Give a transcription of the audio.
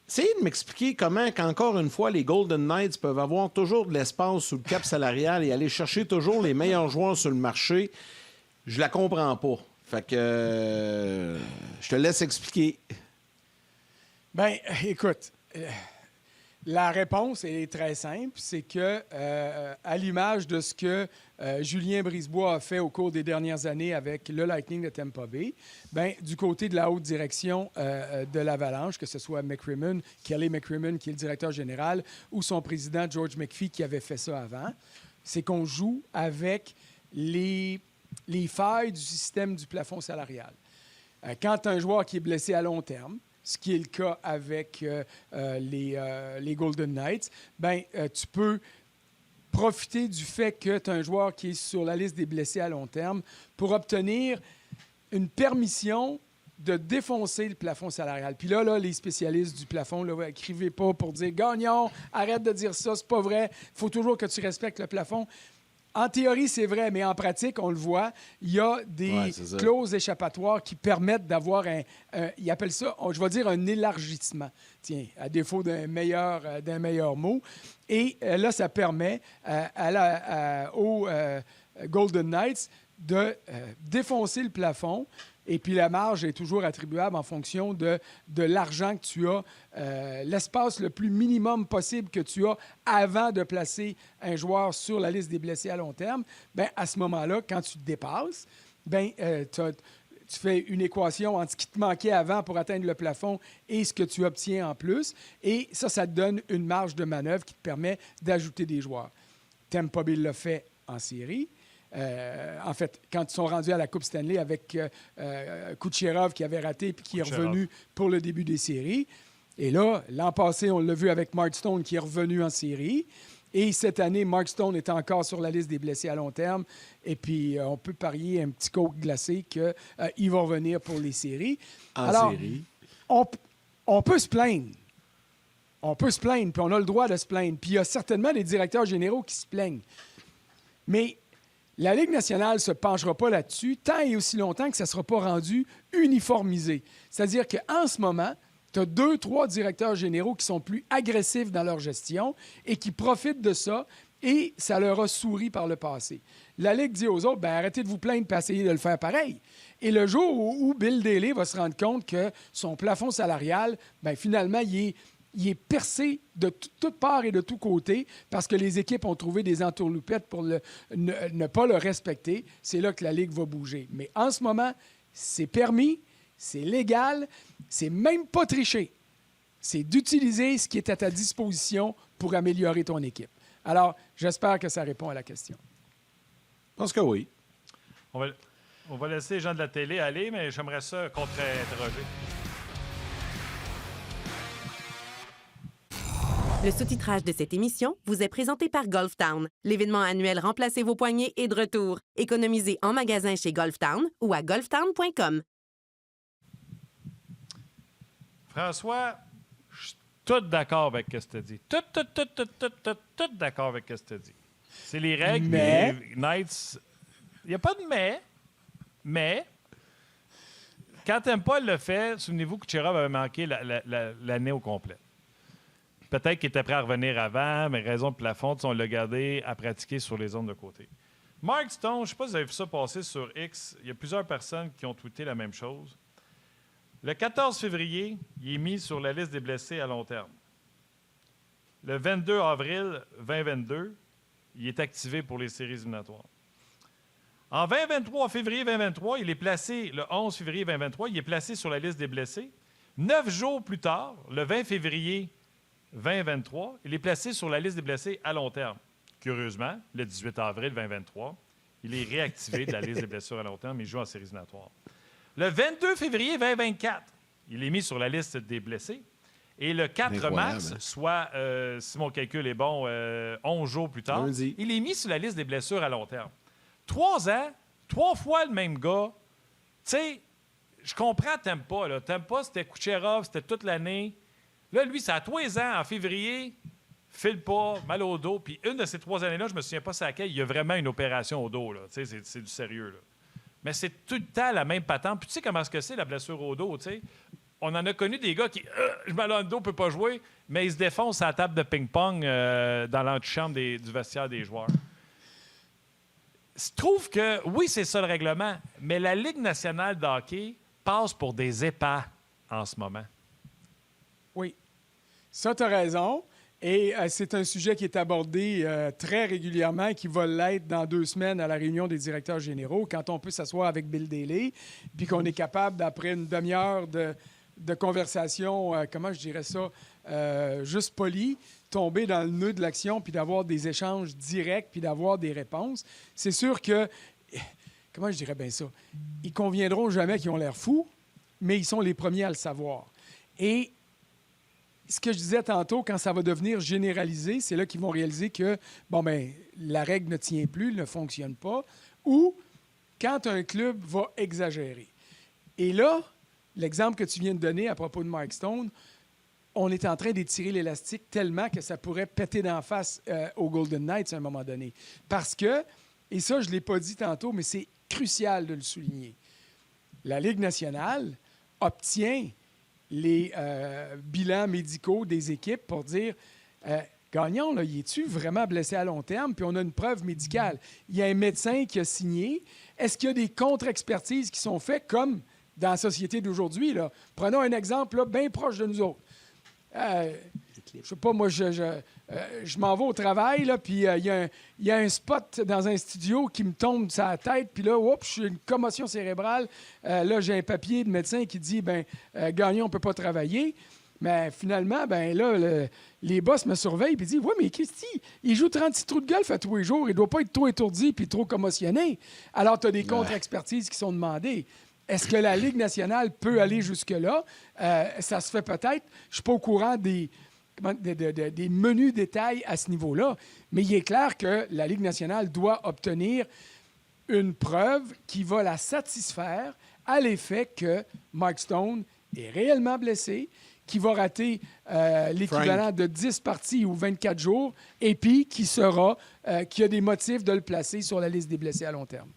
essayez de m'expliquer comment, qu'encore une fois, les Golden Knights peuvent avoir toujours de l'espace sous le cap salarial et aller chercher toujours les meilleurs joueurs sur le marché. Je la comprends pas. Fait que je te laisse expliquer. Ben, écoute, la réponse est très simple, c'est que, à l'image de ce que Julien Brisebois a fait au cours des dernières années avec le Lightning de Tampa Bay, ben, du côté de la haute direction de l'Avalanche, que ce soit Kelly McCrimmon, qui est le directeur général, ou son président George McPhee, qui avait fait ça avant, c'est qu'on joue avec les failles du système du plafond salarial. Quand tu as un joueur qui est blessé à long terme, ce qui est le cas avec les Golden Knights, ben, tu peux profiter du fait que tu as un joueur qui est sur la liste des blessés à long terme pour obtenir une permission de défoncer le plafond salarial. Puis là, les spécialistes du plafond, là, écrivez pas pour dire « Gagnon, arrête de dire ça, c'est pas vrai, il faut toujours que tu respectes le plafond ». En théorie, c'est vrai, mais en pratique, on le voit, il y a des clauses échappatoires qui permettent d'avoir ils appellent ça, je vais dire, un élargissement, tiens, à défaut d'un meilleur mot. Et là, ça permet aux Golden Knights de défoncer le plafond. Et puis, la marge est toujours attribuable en fonction de l'argent que tu as, l'espace le plus minimum possible que tu as avant de placer un joueur sur la liste des blessés à long terme. Bien, à ce moment-là, quand tu te dépasses, bien, tu fais une équation entre ce qui te manquait avant pour atteindre le plafond et ce que tu obtiens en plus. Et ça te donne une marge de manœuvre qui te permet d'ajouter des joueurs. Tampa Bay l'a fait en série. En fait, quand ils sont rendus à la Coupe Stanley avec Kucherov qui avait raté puis qui est revenu pour le début des séries. Et là, l'an passé, on l'a vu avec Mark Stone qui est revenu en série. Et cette année, Mark Stone est encore sur la liste des blessés à long terme. Et puis, on peut parier un petit coke glacé qu'il va revenir pour les séries. Alors, série. On peut se plaindre. On peut se plaindre, puis on a le droit de se plaindre. Puis il y a certainement des directeurs généraux qui se plaignent. Mais la Ligue nationale ne se penchera pas là-dessus tant et aussi longtemps que ça ne sera pas rendu uniformisé. C'est-à-dire qu'en ce moment, tu as 2-3 directeurs généraux qui sont plus agressifs dans leur gestion et qui profitent de ça, et ça leur a souri par le passé. La Ligue dit aux autres, ben, arrêtez de vous plaindre et essayez de le faire pareil. Et le jour où Bill Daly va se rendre compte que son plafond salarial, ben, finalement, il est percé de toutes parts et de tous côtés parce que les équipes ont trouvé des entourloupettes pour ne pas le respecter. C'est là que la Ligue va bouger. Mais en ce moment, c'est permis, c'est légal, c'est même pas tricher. C'est d'utiliser ce qui est à ta disposition pour améliorer ton équipe. Alors, j'espère que ça répond à la question. Je pense que oui. On va laisser les gens de la télé aller, mais j'aimerais ça contre-interroger. Le sous-titrage de cette émission vous est présenté par Golf Town. L'événement annuel Remplacez vos poignées est de retour. Économisez en magasin chez Golf Town ou à golftown.com. François, je suis tout d'accord avec ce que tu as dit. Tout d'accord avec ce que tu as dit. C'est les règles. Mais... Les Knights... Il n'y a pas de mais... Quand Temple le fait, souvenez-vous que Kucherov avait manqué l'année au complet. Peut-être qu'il était prêt à revenir avant, mais raison de plafond, on l'a gardé à pratiquer sur les zones de côté. Mark Stone, je ne sais pas si vous avez vu ça passer sur X. Il y a plusieurs personnes qui ont tweeté la même chose. Le 14 février, il est mis sur la liste des blessés à long terme. Le 22 avril 2022, il est activé pour les séries éliminatoires. En février 2023, il est placé, le 11 février 2023, il est placé sur la liste des blessés. 9 jours plus tard, le 20 février 2023, il est placé sur la liste des blessés à long terme. Curieusement, le 18 avril 2023, il est réactivé de la liste des blessures à long terme et il joue en séries éliminatoires. Le 22 février 2024, il est mis sur la liste des blessés. Et le 4 mars, soit, si mon calcul est bon, 11 jours plus tard, il est mis sur la liste des blessures à long terme. 3 ans, 3 fois le même gars. Tu sais, je comprends Tampa. Tampa, c'était Kucherov, c'était toute l'année. Là, lui, c'est à 3 ans, en février, file pas, mal au dos. Puis une de ces 3 années-là, je ne me souviens pas c'est laquelle, il y a vraiment une opération au dos. Là. Tu sais, c'est du sérieux. Là. Mais c'est tout le temps la même patente. Puis tu sais comment est-ce que c'est, la blessure au dos, tu sais? on en a connu des gars qui, je mets dans le dos, ne peut pas jouer, mais ils se défoncent à la table de ping-pong dans l'antichambre du vestiaire des joueurs. Je trouve que, oui, c'est ça le règlement, mais la Ligue nationale de hockey passe pour des épais en ce moment. Oui. Ça, tu as raison. Et c'est un sujet qui est abordé très régulièrement et qui va l'être dans 2 semaines à la réunion des directeurs généraux, quand on peut s'asseoir avec Bill Daly, puis qu'on est capable, d'après une demi-heure de conversation, comment je dirais ça, juste poli, tomber dans le nœud de l'action, puis d'avoir des échanges directs, puis d'avoir des réponses. C'est sûr que, comment je dirais bien ça, ils conviendront jamais qu'ils ont l'air fous, mais ils sont les premiers à le savoir. Et ce que je disais tantôt, quand ça va devenir généralisé, c'est là qu'ils vont réaliser que, la règle ne tient plus, ne fonctionne pas, ou quand un club va exagérer. Et là, l'exemple que tu viens de donner à propos de Mark Stone, on est en train d'étirer l'élastique tellement que ça pourrait péter d'en face aux Golden Knights à un moment donné. Parce que, et ça, je ne l'ai pas dit tantôt, mais c'est crucial de le souligner, la Ligue nationale obtient les bilans médicaux des équipes pour dire Gagnon, là, y es-tu vraiment blessé à long terme? Puis on a une preuve médicale. Il y a un médecin qui a signé. Est-ce qu'il y a des contre-expertises qui sont faites comme dans la société d'aujourd'hui? Là? Prenons un exemple là, bien proche de nous autres. Je sais pas, moi, je m'en vais au travail, là, puis il y a un spot dans un studio qui me tombe sur la tête, puis là, oups, j'ai une commotion cérébrale. Là, j'ai un papier de médecin qui dit, Gagnon, on ne peut pas travailler. Mais finalement, les boss me surveillent et disent, oui, mais Christy, il joue 36 trous de golf à tous les jours, il ne doit pas être trop étourdi puis trop commotionné. Alors, tu as des contre-expertises qui sont demandées. Est-ce que la Ligue nationale peut aller jusque-là? Ça se fait peut-être. Je ne suis pas au courant des menus détails à ce niveau-là, mais il est clair que la Ligue nationale doit obtenir une preuve qui va la satisfaire à l'effet que Mark Stone est réellement blessé, qui va rater l'équivalent de 10 parties ou 24 jours, et puis qui a des motifs de le placer sur la liste des blessés à long terme.